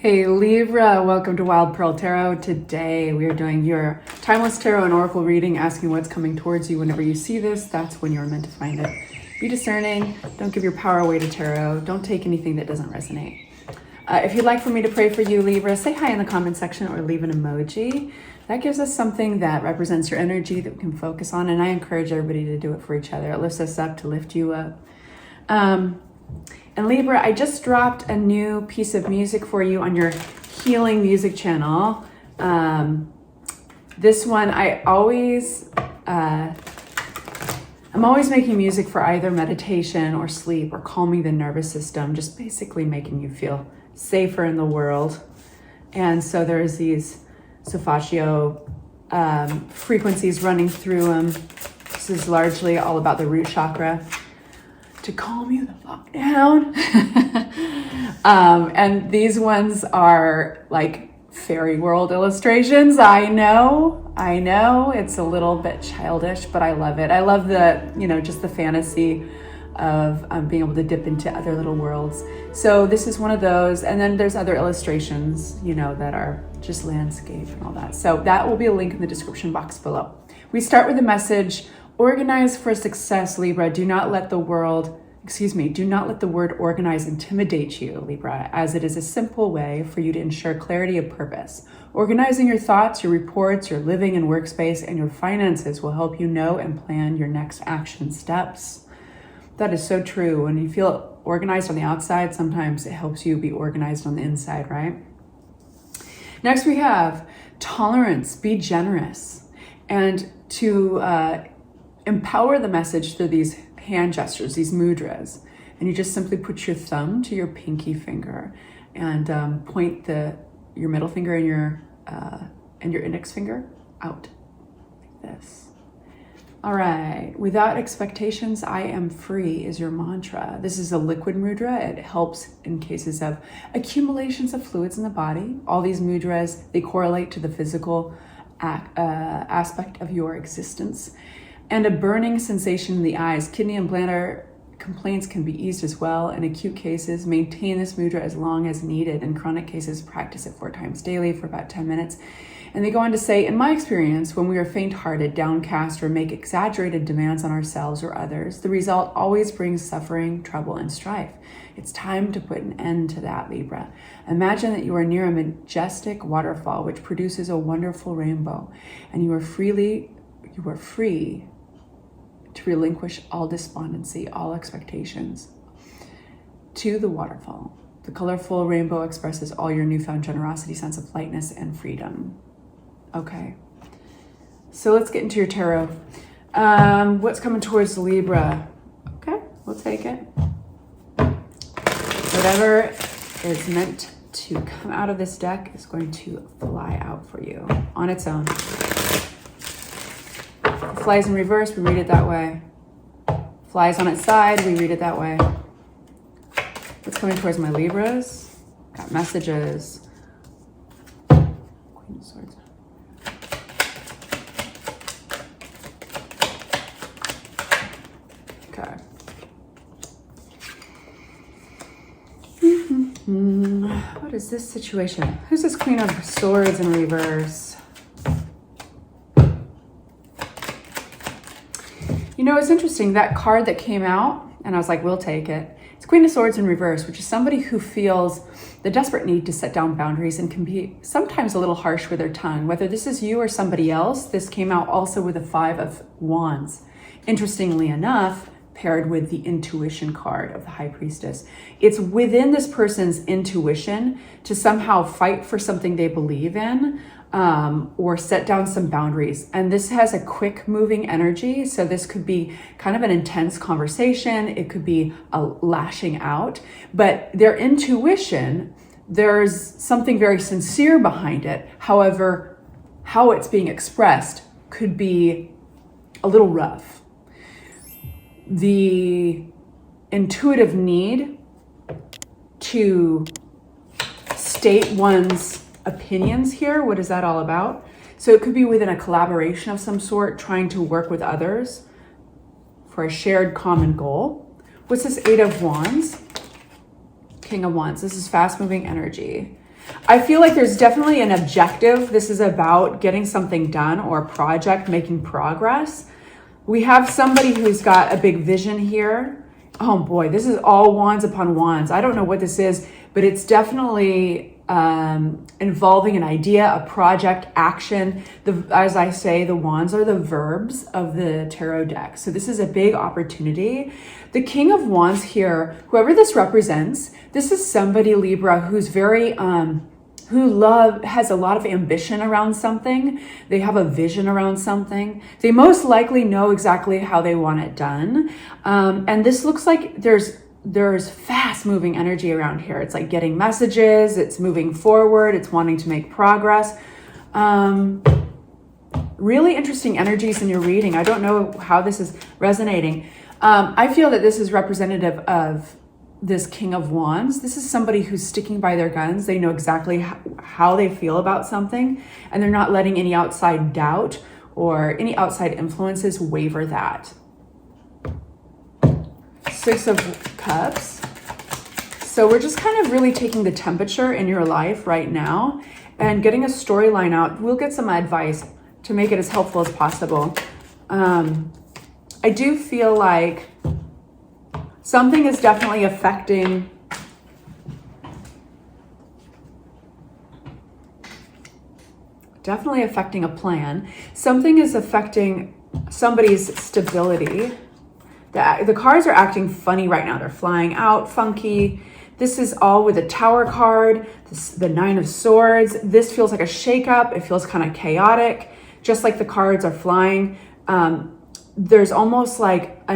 Hey Libra, welcome to Wild Pearl Tarot. Today we are doing your Timeless Tarot and Oracle reading, asking what's coming towards you. Whenever you see this, that's when you're meant to find it. Be discerning, don't give your power away to tarot, don't take anything that doesn't resonate. If you'd like for me to pray for you, Libra, say hi in the comment section or leave an emoji. That gives us something that represents your energy that we can focus on, and I encourage everybody to do it for each other. It lifts us up to lift you up. And Libra, I just dropped a new piece of music for you on your healing music channel. This one, I'm always making music for either meditation or sleep or calming the nervous system, just basically making you feel safer in the world. And so there's these solfeggio frequencies running through them. This is largely all about the root chakra, to calm you the fuck down. And these ones are like fairy world illustrations. I know, it's a little bit childish, but I love it. I love the, just the fantasy of being able to dip into other little worlds. So this is one of those. And then there's other illustrations, that are just landscape and all that. So that will be a link in the description box below. We start with the message: organize for success, Libra. Do not let the word organize intimidate you, Libra, as it is a simple way for you to ensure clarity of purpose. Organizing your thoughts, your reports, your living and workspace, and your finances will help you know and plan your next action steps. That is so true. When you feel organized on the outside, sometimes it helps you be organized on the inside, right? Next we have tolerance, be generous. And to empower the message through these hand gestures, these mudras, and you just simply put your thumb to your pinky finger and point your middle finger and your index finger out like this. All right, without expectations, I am free is your mantra. This is a liquid mudra. It helps in cases of accumulations of fluids in the body. All these mudras, they correlate to the physical aspect of your existence. And a burning sensation in the eyes. Kidney and bladder complaints can be eased as well. In acute cases, maintain this mudra as long as needed. In chronic cases, practice it 4 times daily for about 10 minutes. And they go on to say, in my experience, when we are faint-hearted, downcast, or make exaggerated demands on ourselves or others, the result always brings suffering, trouble, and strife. It's time to put an end to that, Libra. Imagine that you are near a majestic waterfall which produces a wonderful rainbow, and you are free to relinquish all despondency, all expectations to the waterfall. The colorful rainbow expresses all your newfound generosity, sense of lightness, and freedom. Okay, so let's get into your tarot. What's coming towards Libra? Okay, we'll take it. Whatever is meant to come out of this deck is going to fly out for you on its own. Flies in reverse, we read it that way. Flies on its side, we read it that way. What's coming towards my Libras? Got messages. Queen of Swords. Okay. What is this situation? Who's this Queen of Swords in reverse? It's interesting, that card that came out, and I was like, we'll take it. It's Queen of Swords in reverse, which is somebody who feels the desperate need to set down boundaries and can be sometimes a little harsh with their tongue. Whether this is you or somebody else, this came out also with a 5 of Wands. Interestingly enough, paired with the intuition card of the High Priestess. It's within this person's intuition to somehow fight for something they believe in, or set down some boundaries. And this has a quick moving energy. So this could be kind of an intense conversation. It could be a lashing out, but their intuition, there's something very sincere behind it. However, how it's being expressed could be a little rough. The intuitive need to state one's opinions here, what is that all about? So it could be within a collaboration of some sort, trying to work with others for a shared common goal. What's this 8 of Wands? King of Wands. This is fast moving energy. I feel like there's definitely an objective. This is about getting something done or a project, making progress. We have somebody who's got a big vision here. Oh boy, this is all wands upon wands. I don't know what this is, but it's definitely involving an idea, a project, action. As I say, the wands are the verbs of the tarot deck. So this is a big opportunity. The King of Wands here, whoever this represents, this is somebody, Libra, who's very, has a lot of ambition around something. They have a vision around something. They most likely know exactly how they want it done. And this looks like there's fast moving energy around here. It's like getting messages, it's moving forward, it's wanting to make progress. Really interesting energies in your reading. I don't know how this is resonating. I feel that this is representative of this King of Wands. This is somebody who's sticking by their guns. They know exactly how they feel about something, and they're not letting any outside doubt or any outside influences waver that. Six of Cups. So we're just kind of really taking the temperature in your life right now and getting a storyline out. We'll get some advice to make it as helpful as possible. I do feel like something is definitely affecting a plan. Something is affecting somebody's stability. The cards are acting funny right now. They're flying out funky. This is all with a Tower card, the Nine of Swords. This feels like a shakeup. It feels kind of chaotic, just like the cards are flying. There's almost like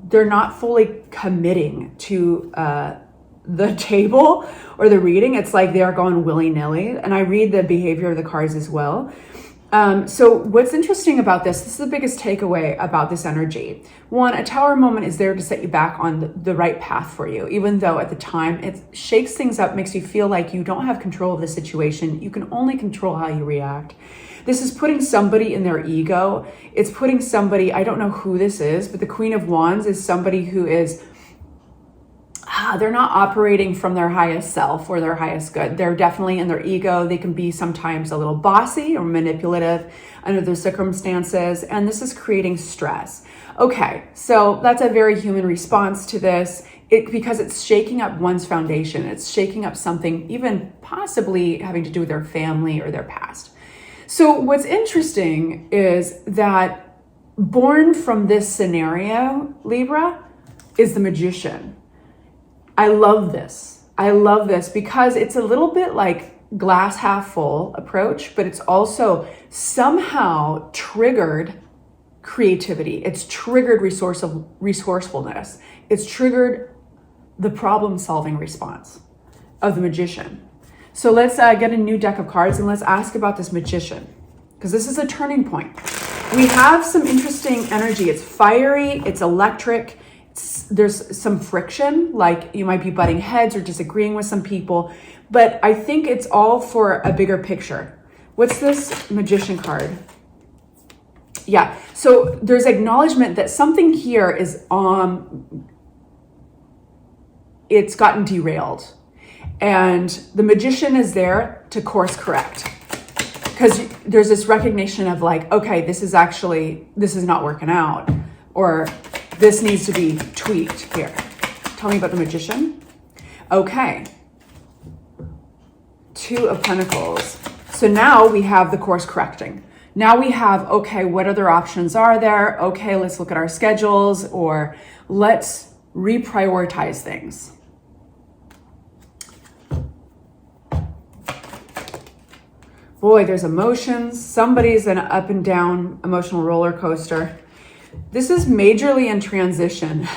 they're not fully committing to the table or the reading. It's like they are going willy-nilly. And I read the behavior of the cards as well. So what's interesting about this is the biggest takeaway about this energy. One, a Tower moment is there to set you back on the right path for you, even though at the time it shakes things up, makes you feel like you don't have control of the situation. You can only control how you react. This is putting somebody in their ego. It's putting somebody, I don't know who this is, but the Queen of Wands is somebody who is, they're not operating from their highest self or their highest good. They're definitely in their ego. They can be sometimes a little bossy or manipulative under the circumstances, and this is creating stress. Okay, so that's a very human response to this because it's shaking up one's foundation. It's shaking up something even possibly having to do with their family or their past. So what's interesting is that born from this scenario, Libra, is the Magician. I love this. I love this because it's a little bit like glass half full approach, but it's also somehow triggered creativity. It's triggered resourcefulness. It's triggered the problem-solving response of the Magician. So let's get a new deck of cards and let's ask about this Magician, because this is a turning point. We have some interesting energy. It's fiery, it's electric, there's some friction, like you might be butting heads or disagreeing with some people, but I think it's all for a bigger picture. What's this Magician card? Yeah, so there's acknowledgement that something here is it's gotten derailed. And the Magician is there to course correct. Because there's this recognition of like, okay, this is not working out. Or this needs to be tweaked here. Tell me about the Magician. Okay. Two of Pentacles. So now we have the course correcting. Now we have, okay, what other options are there? Okay, let's look at our schedules, or let's reprioritize things. Boy, there's emotions. Somebody's in an up and down emotional roller coaster. This is majorly in transition.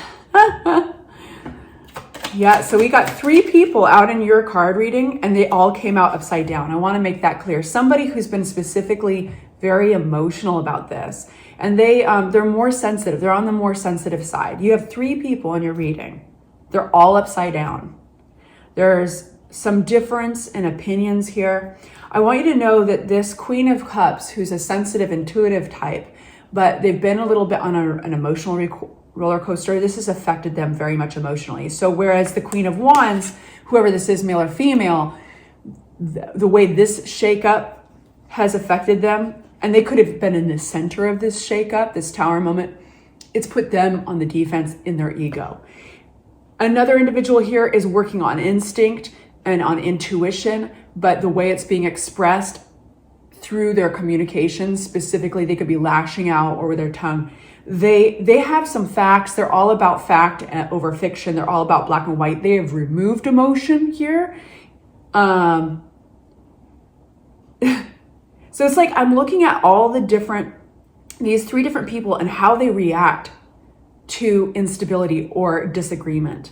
Yeah, so we got 3 people out in your card reading and they all came out upside down. I want to make that clear. Somebody who's been specifically very emotional about this, and they're more sensitive. They're on the more sensitive side. You have 3 people in your reading. They're all upside down. There's some difference in opinions here. I want you to know that this Queen of Cups, who's a sensitive, intuitive type, but they've been a little bit on an emotional roller coaster, this has affected them very much emotionally. So whereas the Queen of Wands, whoever this is, male or female, the way this shakeup has affected them, and they could have been in the center of this shakeup, this tower moment, it's put them on the defense in their ego. Another individual here is working on instinct and on intuition, but the way it's being expressed through their communications, specifically, they could be lashing out or with their tongue. They have some facts. They're all about fact over fiction. They're all about black and white. They have removed emotion here. So it's like I'm looking at all these three different people and how they react to instability or disagreement.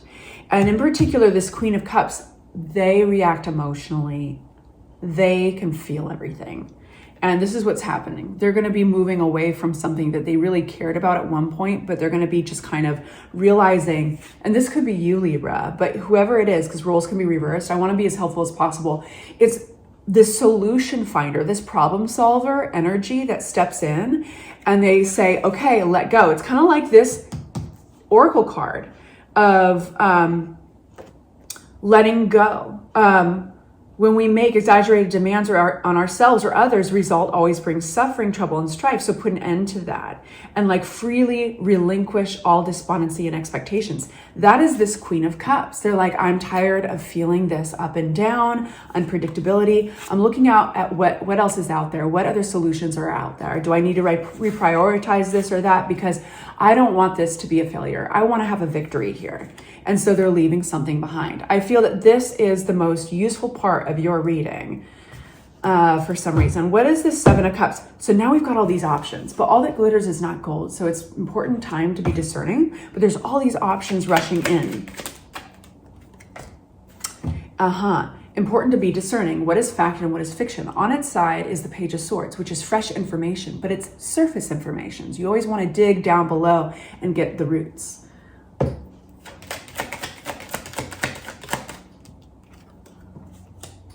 And in particular, this Queen of Cups, they react emotionally. They can feel everything. And this is what's happening. They're going to be moving away from something that they really cared about at one point, but they're going to be just kind of realizing, and this could be you, Libra, but whoever it is, because roles can be reversed, I want to be as helpful as possible. It's this solution finder, this problem solver energy that steps in and they say, okay, let go. It's kind of like this oracle card of letting go. When we make exaggerated demands on ourselves or others, result always brings suffering, trouble, and strife. So put an end to that and like freely relinquish all despondency and expectations. That is this Queen of Cups. They're like, I'm tired of feeling this up and down, unpredictability. I'm looking out at what else is out there. What other solutions are out there? Do I need to reprioritize this or that? Because I don't want this to be a failure. I want to have a victory here. And so they're leaving something behind. I feel that this is the most useful part of your reading for some reason. What is this Seven of Cups? So now we've got all these options, but all that glitters is not gold. So it's important time to be discerning, but there's all these options rushing in. Important to be discerning. What is fact and what is fiction? On its side is the Page of Swords, which is fresh information, but it's surface information. So you always want to dig down below and get the roots.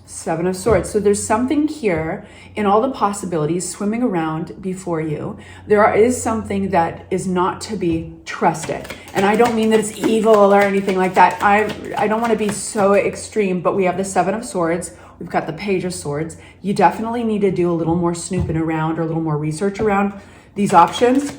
Seven of Swords. So there's something here in all the possibilities swimming around before you. There is something that is not to be trusted. And I don't mean that it's evil or anything like that. I don't want to be so extreme, but we have the Seven of Swords. We've got the Page of Swords. You definitely need to do a little more snooping around or a little more research around these options.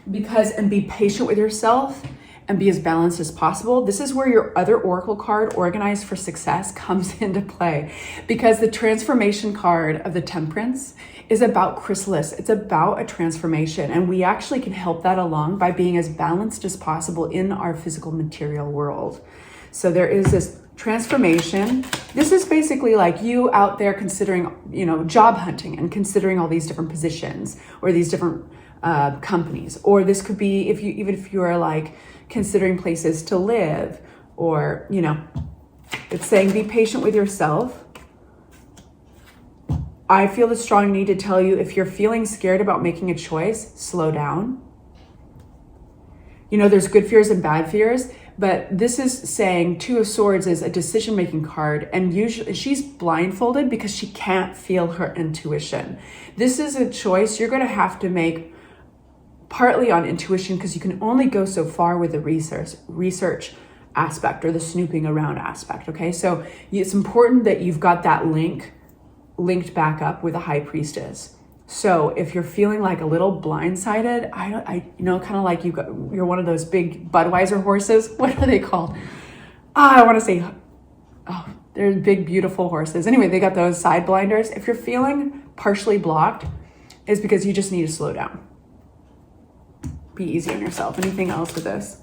And be patient with yourself and be as balanced as possible. This is where your other oracle card, Organized for Success, comes into play, because the transformation card of the Temperance is about chrysalis. It's about a transformation, and we actually can help that along by being as balanced as possible in our physical material world. So there is this transformation. This is basically like you out there considering, job hunting and considering all these different positions or these different companies. Or this could be even if you are like considering places to live, or it's saying be patient with yourself. I feel the strong need to tell you, if you're feeling scared about making a choice, slow down. There's good fears and bad fears, but this is saying Two of Swords is a decision-making card, and usually she's blindfolded because she can't feel her intuition. This is a choice you're going to have to make partly on intuition, because you can only go so far with the research aspect or the snooping around aspect. Okay, so it's important that you've got that linked back up with a High Priestess. So if you're feeling like a little blindsided, kind of like you're one of those big Budweiser horses. What are they called? I want to say, they're big, beautiful horses. Anyway, they got those side blinders. If you're feeling partially blocked, it's because you just need to slow down. Be easy on yourself. Anything else with this?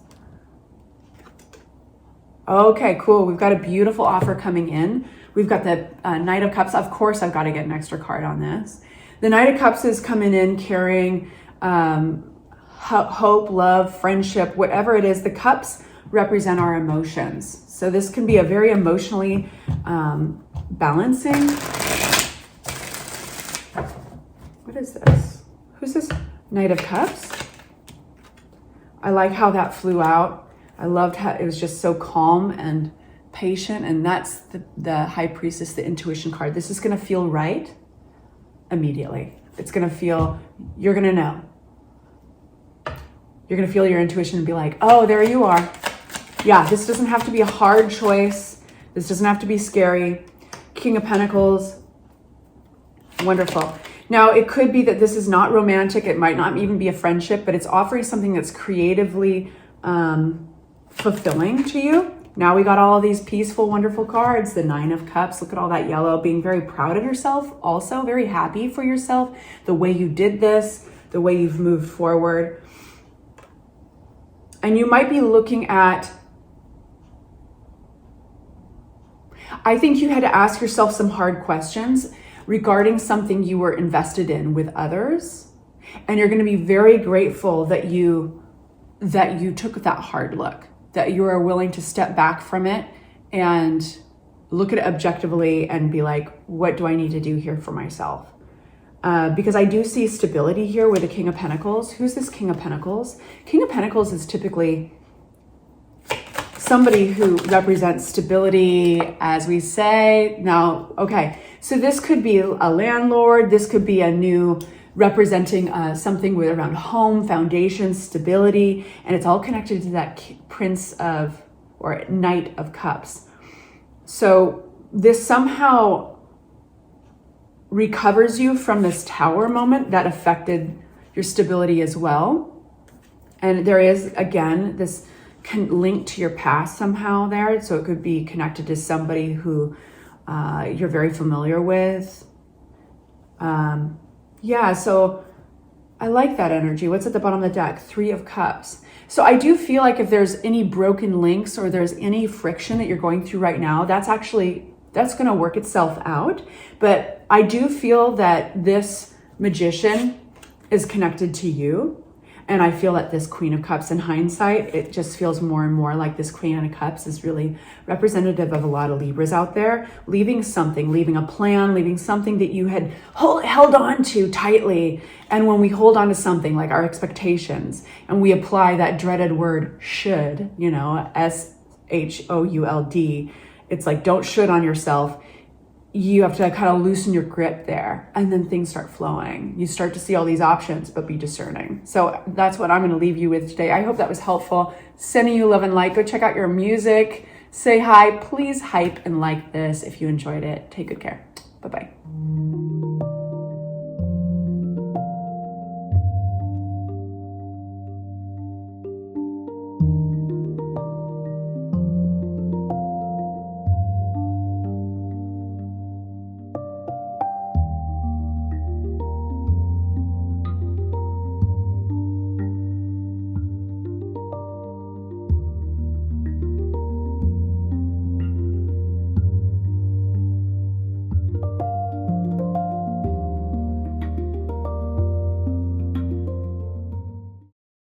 Okay, cool. We've got a beautiful offer coming in. We've got the Knight of Cups. Of course, I've got to get an extra card on this. The Knight of Cups is coming in carrying hope, love, friendship, whatever it is. The cups represent our emotions. So this can be a very emotionally balancing. What is this? Who's this? Knight of Cups. I like how that flew out. I loved how it was just so calm and patient. And that's the High Priestess, the intuition card. This is going to feel right immediately. It's going to feel, you're going to know. You're going to feel your intuition and be like, oh, there you are. Yeah, this doesn't have to be a hard choice. This doesn't have to be scary. King of Pentacles. Wonderful. Now, it could be that this is not romantic. It might not even be a friendship, but it's offering something that's creatively fulfilling to you. Now we got all these peaceful, wonderful cards. The Nine of Cups. Look at all that yellow. Being very proud of yourself. Also very happy for yourself. The way you did this. The way you've moved forward. And you might be looking at... I think you had to ask yourself some hard questions regarding something you were invested in with others. And you're going to be very grateful that you took that hard look, that you are willing to step back from it and look at it objectively and be like, what do I need to do here for myself? Because I do see stability here with the King of Pentacles. Who's this King of Pentacles? King of Pentacles is typically somebody who represents stability, as we say. Now, okay, so this could be a landlord. This could be a new representing something with around home, foundation, stability, and it's all connected to that Prince of, or Knight of Cups. So this somehow recovers you from this Tower moment that affected your stability as well. And there is, again, this link to your past somehow there. So it could be connected to somebody who you're very familiar with. Yeah, so I like that energy. What's at the bottom of the deck? Three of Cups. So I do feel like if there's any broken links or there's any friction that you're going through right now, that's going to work itself out. But I do feel that this Magician is connected to you. And I feel that this Queen of Cups, in hindsight, it just feels more and more like this Queen of Cups is really representative of a lot of Libras out there, leaving something, leaving a plan, leaving something that you had held on to tightly. And when we hold on to something like our expectations and we apply that dreaded word should, you know, SHOULD, it's like don't should on yourself. You have to kind of loosen your grip there and then things start flowing. You start to see all these options, but be discerning. So that's what I'm going to leave you with today. I hope that was helpful. Sending you love and light. Go check out your music. Say hi. Please hype and like this if you enjoyed it. Take good care. Bye-bye.